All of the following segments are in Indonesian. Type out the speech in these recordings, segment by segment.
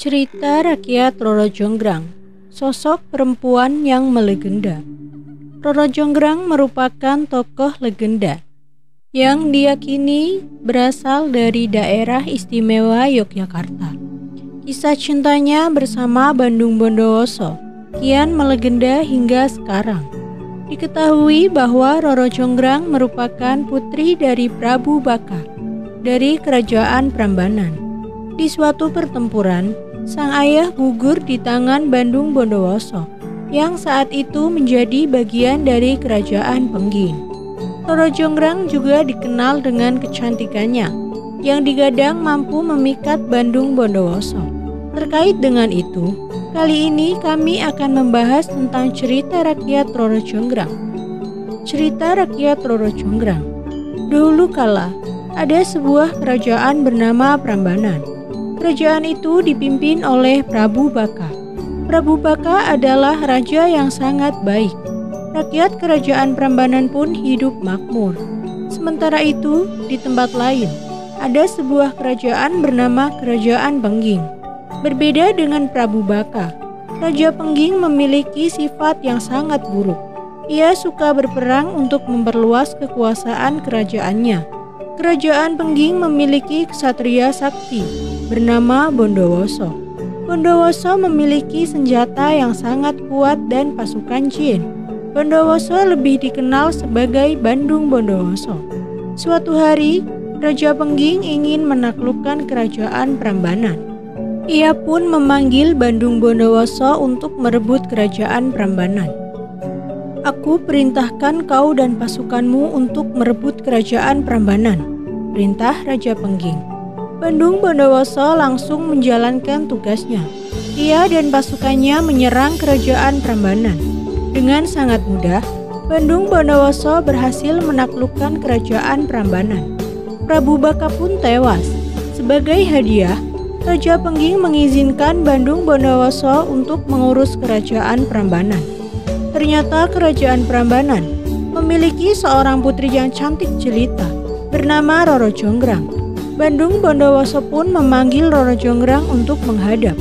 Cerita rakyat Roro Jonggrang, sosok perempuan yang melegenda. Roro Jonggrang merupakan tokoh legenda yang diyakini berasal dari daerah istimewa Yogyakarta. Kisah cintanya bersama Bandung Bondowoso kian melegenda hingga sekarang. Diketahui bahwa Roro Jonggrang merupakan putri dari Prabu Baka dari Kerajaan Prambanan. Di suatu pertempuran, sang ayah gugur di tangan Bandung Bondowoso yang saat itu menjadi bagian dari Kerajaan Pengging. Roro Jonggrang juga dikenal dengan kecantikannya yang digadang mampu memikat Bandung Bondowoso. Terkait dengan itu, kali ini kami akan membahas tentang cerita rakyat Roro Jonggrang. Cerita rakyat Roro Jonggrang. Dahulu kala, ada sebuah kerajaan bernama Prambanan. Kerajaan itu dipimpin oleh Prabu Baka. Prabu Baka adalah raja yang sangat baik. Rakyat kerajaan Prambanan pun hidup makmur. Sementara itu, di tempat lain, ada sebuah kerajaan bernama Kerajaan Pengging. Berbeda dengan Prabu Baka, Raja Pengging memiliki sifat yang sangat buruk. Ia suka berperang untuk memperluas kekuasaan kerajaannya. Kerajaan Pengging memiliki ksatria sakti bernama Bondowoso. Bondowoso memiliki senjata yang sangat kuat dan pasukan jin. Bondowoso lebih dikenal sebagai Bandung Bondowoso. Suatu hari, Raja Pengging ingin menaklukkan kerajaan Prambanan. Ia pun memanggil Bandung Bondowoso untuk merebut kerajaan Prambanan. "Aku perintahkan kau dan pasukanmu untuk merebut kerajaan Prambanan," perintah Raja Pengging. Bandung Bondowoso langsung menjalankan tugasnya. Ia dan pasukannya menyerang kerajaan Prambanan. Dengan sangat mudah, Bandung Bondowoso berhasil menaklukkan kerajaan Prambanan. Prabu Baka pun tewas. Sebagai hadiah, Raja Pengging mengizinkan Bandung Bondowoso untuk mengurus kerajaan Prambanan. Ternyata kerajaan Prambanan memiliki seorang putri yang cantik jelita bernama Roro Jonggrang. Bandung Bondowoso pun memanggil Roro Jonggrang untuk menghadap.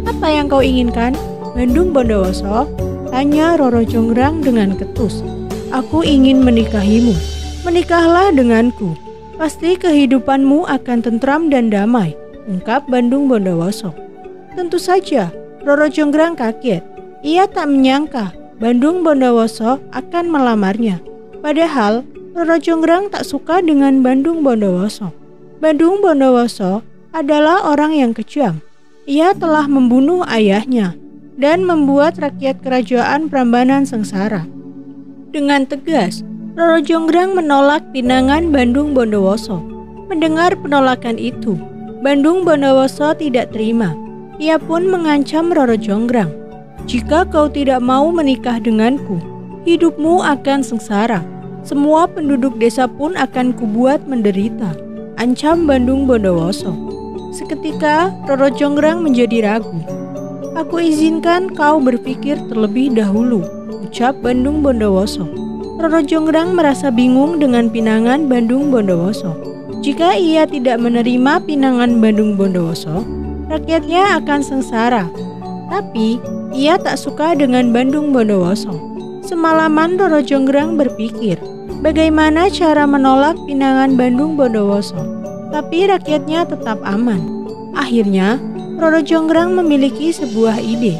"Apa yang kau inginkan, Bandung Bondowoso?" tanya Roro Jonggrang dengan ketus. "Aku ingin menikahimu. Menikahlah denganku. Pasti kehidupanmu akan tentram dan damai," ungkap Bandung Bondowoso. Tentu saja, Roro Jonggrang kaget. Ia tak menyangka Bandung Bondowoso akan melamarnya. Padahal, Roro Jonggrang tak suka dengan Bandung Bondowoso. Bandung Bondowoso adalah orang yang kejam. Ia telah membunuh ayahnya dan membuat rakyat kerajaan Prambanan sengsara. Dengan tegas, Roro Jonggrang menolak pinangan Bandung Bondowoso. Mendengar penolakan itu, Bandung Bondowoso tidak terima. Ia pun mengancam Roro Jonggrang, "Jika kau tidak mau menikah denganku, hidupmu akan sengsara. Semua penduduk desa pun akan kubuat menderita," ancam Bandung Bondowoso. Seketika Roro Jonggrang menjadi ragu. "Aku izinkan kau berpikir terlebih dahulu," ucap Bandung Bondowoso. Roro Jonggrang merasa bingung dengan pinangan Bandung Bondowoso. Jika ia tidak menerima pinangan Bandung Bondowoso, rakyatnya akan sengsara. Tapi ia tak suka dengan Bandung Bondowoso. Semalaman Roro Jonggrang berpikir bagaimana cara menolak pinangan Bandung Bondowoso, tapi rakyatnya tetap aman. Akhirnya, Roro Jonggrang memiliki sebuah ide.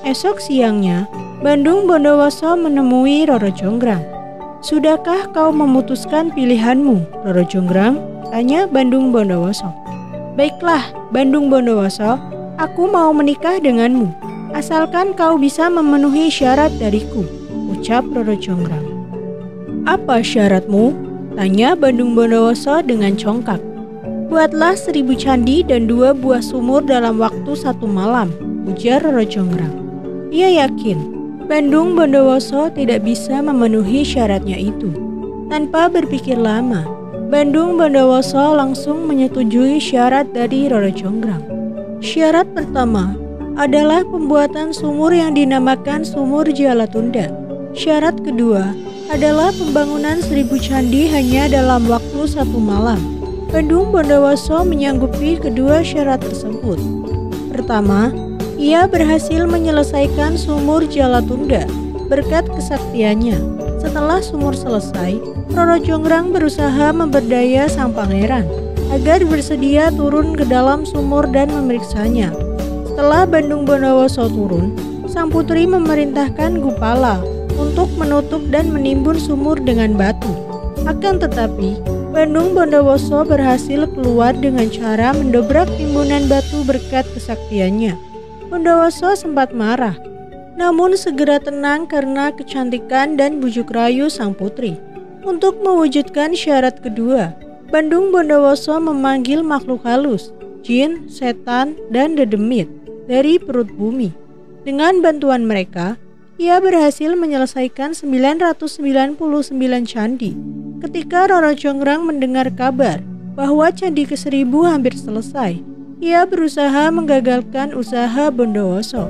Esok siangnya, Bandung Bondowoso menemui Roro Jonggrang. "Sudahkah kau memutuskan pilihanmu, Roro Jonggrang?" tanya Bandung Bondowoso. "Baiklah, Bandung Bondowoso, aku mau menikah denganmu, asalkan kau bisa memenuhi syarat dariku," ucap Roro Jonggrang. "Apa syaratmu?" tanya Bandung Bondowoso dengan congkak. "Buatlah 1000 candi dan 2 buah sumur dalam waktu 1 malam," ujar Roro Jonggrang. Ia yakin Bandung Bondowoso tidak bisa memenuhi syaratnya itu. Tanpa berpikir lama, Bandung Bondowoso langsung menyetujui syarat dari Roro Jonggrang. Syarat pertama adalah pembuatan sumur yang dinamakan Sumur Jalatunda. Syarat kedua adalah pembangunan 1000 candi hanya dalam waktu 1 malam. Bandung Bondowoso menyanggupi kedua syarat tersebut. Pertama, ia berhasil menyelesaikan sumur Jalatunda berkat kesaktiannya. Setelah sumur selesai, Roro Jonggrang berusaha memberdaya sang pangeran agar bersedia turun ke dalam sumur dan memeriksanya. Setelah Bandung Bondowoso turun, sang putri memerintahkan Gupala untuk menutup dan menimbun sumur dengan batu. Akan tetapi, Bandung Bondowoso berhasil keluar dengan cara mendobrak timbunan batu berkat kesaktiannya. Bondowoso sempat marah, namun segera tenang karena kecantikan dan bujuk rayu sang putri. Untuk mewujudkan syarat kedua, Bandung Bondowoso memanggil makhluk halus, jin, setan, dan dedemit dari perut bumi. Dengan bantuan mereka, ia berhasil menyelesaikan 999 candi. Ketika Roro Jonggrang mendengar kabar bahwa candi ke-1000 hampir selesai, ia berusaha menggagalkan usaha Bondowoso.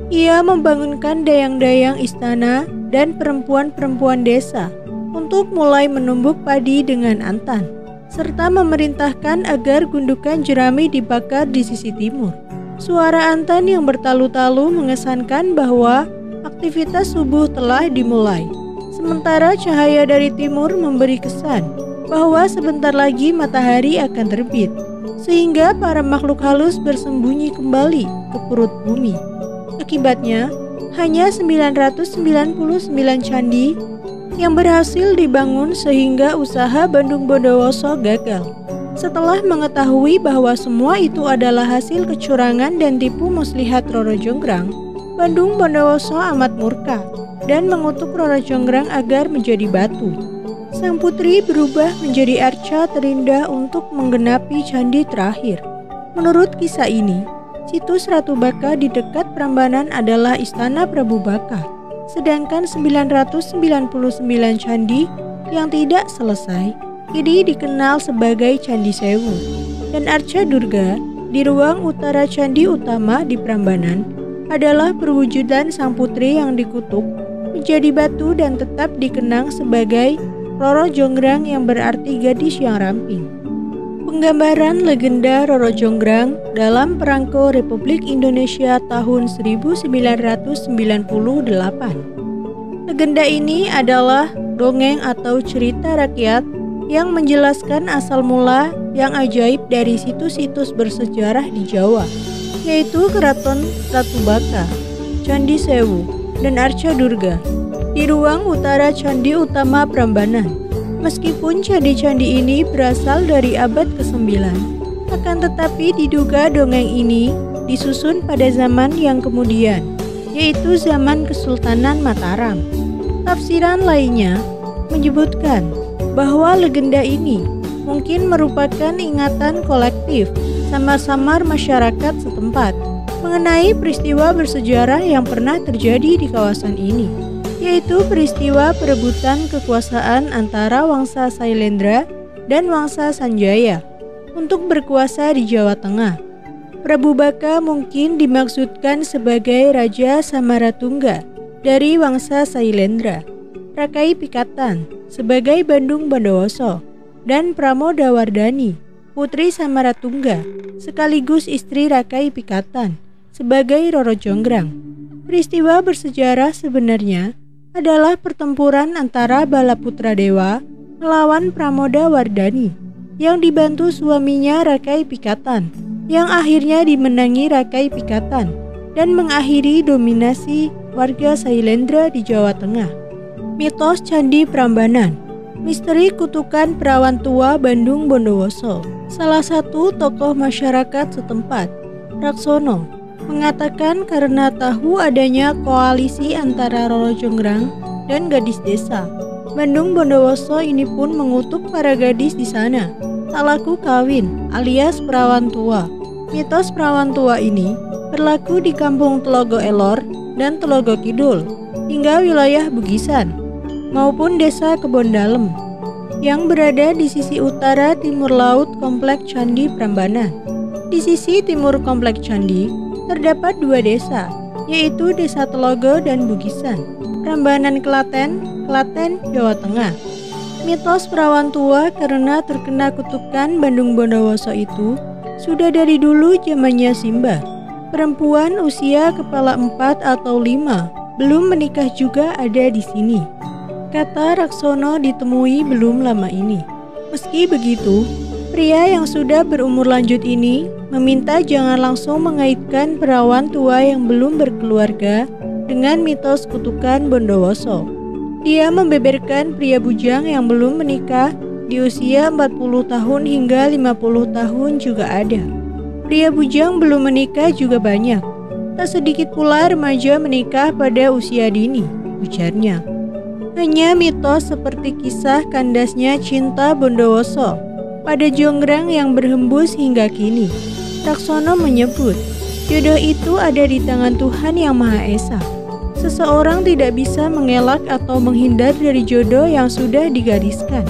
Ia membangunkan dayang-dayang istana dan perempuan-perempuan desa untuk mulai menumbuk padi dengan antan, serta memerintahkan agar gundukan jerami dibakar di sisi timur. Suara antan yang bertalu-talu mengesankan bahwa aktivitas subuh telah dimulai. Sementara cahaya dari timur memberi kesan bahwa sebentar lagi matahari akan terbit, sehingga para makhluk halus bersembunyi kembali ke perut bumi. Akibatnya, hanya 999 candi yang berhasil dibangun sehingga usaha Bandung Bondowoso gagal. Setelah mengetahui bahwa semua itu adalah hasil kecurangan dan tipu muslihat Roro Jonggrang, Bandung Bondowoso amat murka dan mengutuk Roro Jonggrang agar menjadi batu. Sang putri berubah menjadi arca terindah untuk menggenapi candi terakhir. Menurut kisah ini, situs Ratu Baka di dekat Prambanan adalah Istana Prabu Baka, sedangkan 999 candi yang tidak selesai kini dikenal sebagai Candi Sewu. Dan Arca Durga di ruang utara Candi Utama di Prambanan adalah perwujudan sang putri yang dikutuk menjadi batu dan tetap dikenang sebagai Roro Jonggrang yang berarti gadis yang ramping. Penggambaran legenda Roro Jonggrang dalam Perangko Republik Indonesia tahun 1998. Legenda ini adalah dongeng atau cerita rakyat yang menjelaskan asal mula yang ajaib dari situs-situs bersejarah di Jawa, yaitu Keraton Ratu Baka, Candi Sewu, dan Arca Durga di ruang utara Candi Utama Prambanan. Meskipun candi-candi ini berasal dari abad ke-9, akan tetapi diduga dongeng ini disusun pada zaman yang kemudian, yaitu zaman Kesultanan Mataram. Tafsiran lainnya menyebutkan bahwa legenda ini mungkin merupakan ingatan kolektif samar-samar masyarakat setempat mengenai peristiwa bersejarah yang pernah terjadi di kawasan ini, yaitu peristiwa perebutan kekuasaan antara Wangsa Sailendra dan Wangsa Sanjaya untuk berkuasa di Jawa Tengah. Prabu Baka mungkin dimaksudkan sebagai Raja Samaratungga dari Wangsa Sailendra, Rakai Pikatan sebagai Bandung Bondowoso, dan Pramodawardhani, Putri Samaratungga, sekaligus istri Rakai Pikatan, sebagai Roro Jonggrang. Peristiwa bersejarah sebenarnya adalah pertempuran antara Balaputra Dewa melawan Pramodawardhani yang dibantu suaminya Rakai Pikatan, yang akhirnya dimenangi Rakai Pikatan dan mengakhiri dominasi warga Sailendra di Jawa Tengah. Mitos Candi Prambanan. Misteri kutukan perawan tua Bandung Bondowoso. Salah satu tokoh masyarakat setempat, Raksono, mengatakan karena tahu adanya koalisi antara Roro Jonggrang dan gadis desa, Bandung Bondowoso ini pun mengutuk para gadis di sana tak laku kawin alias perawan tua. Mitos perawan tua ini berlaku di kampung Telogo Elor dan Telogo Kidul hingga wilayah Bugisan maupun desa Kebon Dalem yang berada di sisi utara timur laut Komplek Candi Prambanan. Di sisi timur Komplek Candi terdapat dua desa, yaitu Desa Telogo dan Bugisan, Prambanan Klaten, Klaten, Jawa Tengah. Mitos perawan tua karena terkena kutukan Bandung Bondowoso itu sudah dari dulu zamannya Simbah. Perempuan usia kepala 4 atau 5 belum menikah juga ada di sini. Kata Raksono ditemui belum lama ini. Meski begitu, pria yang sudah berumur lanjut ini meminta jangan langsung mengaitkan perawan tua yang belum berkeluarga dengan mitos kutukan Bondowoso. Dia membeberkan pria bujang yang belum menikah di usia 40 tahun hingga 50 tahun juga ada. Pria bujang belum menikah juga banyak. Tak sedikit pula remaja menikah pada usia dini, ujarnya. Hanya mitos seperti kisah kandasnya cinta Bondowoso pada Jonggrang yang berhembus hingga kini. Raksono menyebut, jodoh itu ada di tangan Tuhan Yang Maha Esa. Seseorang tidak bisa mengelak atau menghindar dari jodoh yang sudah digariskan.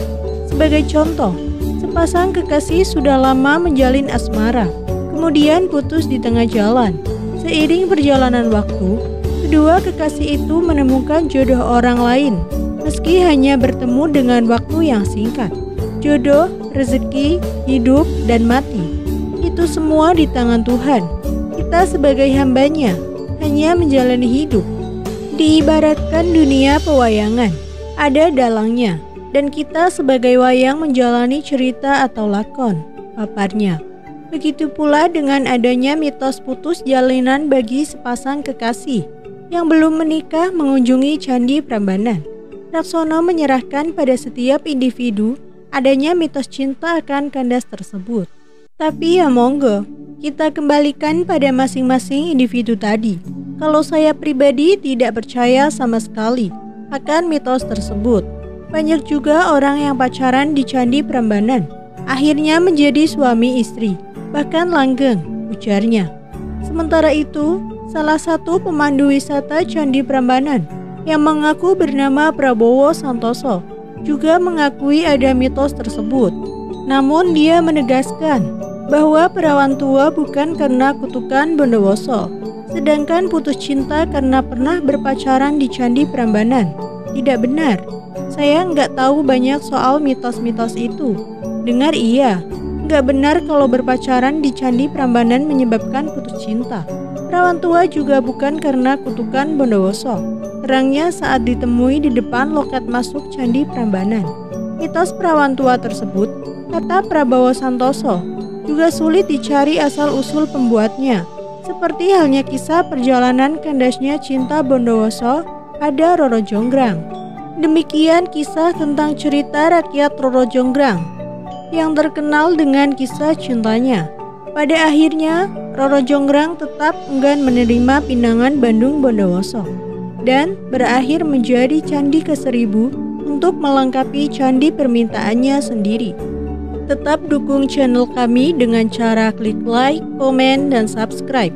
Sebagai contoh, sepasang kekasih sudah lama menjalin asmara, kemudian putus di tengah jalan. Seiring perjalanan waktu, kedua kekasih itu menemukan jodoh orang lain, meski hanya bertemu dengan waktu yang singkat. Jodoh, rezeki, hidup, dan mati, itu semua di tangan Tuhan. Kita sebagai hambanya hanya menjalani hidup. Diibaratkan dunia pewayangan, ada dalangnya, dan kita sebagai wayang menjalani cerita atau lakon, paparnya. Begitu pula dengan adanya mitos putus jalinan bagi sepasang kekasih yang belum menikah mengunjungi Candi Prambanan. Raksono menyerahkan pada setiap individu adanya mitos cinta akan kandas tersebut. Tapi ya monggo, kita kembalikan pada masing-masing individu tadi. Kalau saya pribadi tidak percaya sama sekali akan mitos tersebut. Banyak juga orang yang pacaran di Candi Prambanan, akhirnya menjadi suami istri, bahkan langgeng, ujarnya. Sementara itu, salah satu pemandu wisata Candi Prambanan yang mengaku bernama Prabowo Santoso juga mengakui ada mitos tersebut. Namun dia menegaskan bahwa perawan tua bukan karena kutukan Bondowoso, sedangkan putus cinta karena pernah berpacaran di Candi Prambanan. Tidak benar, saya nggak tahu banyak soal mitos-mitos itu. Dengar iya, nggak benar kalau berpacaran di Candi Prambanan menyebabkan putus cinta. Perawan tua juga bukan karena kutukan Bondowoso, terangnya saat ditemui di depan loket masuk Candi Prambanan. Mitos perawan tua tersebut, kata Prabowo Santoso, juga sulit dicari asal-usul pembuatnya, seperti halnya kisah perjalanan kandasnya cinta Bondowoso pada Roro Jonggrang. Demikian kisah tentang cerita rakyat Roro Jonggrang yang terkenal dengan kisah cintanya. Pada akhirnya, Roro Jonggrang tetap enggan menerima pinangan Bandung Bondowoso dan berakhir menjadi candi ke-1000 untuk melengkapi candi permintaannya sendiri. Tetap dukung channel kami dengan cara klik like, komen, dan subscribe.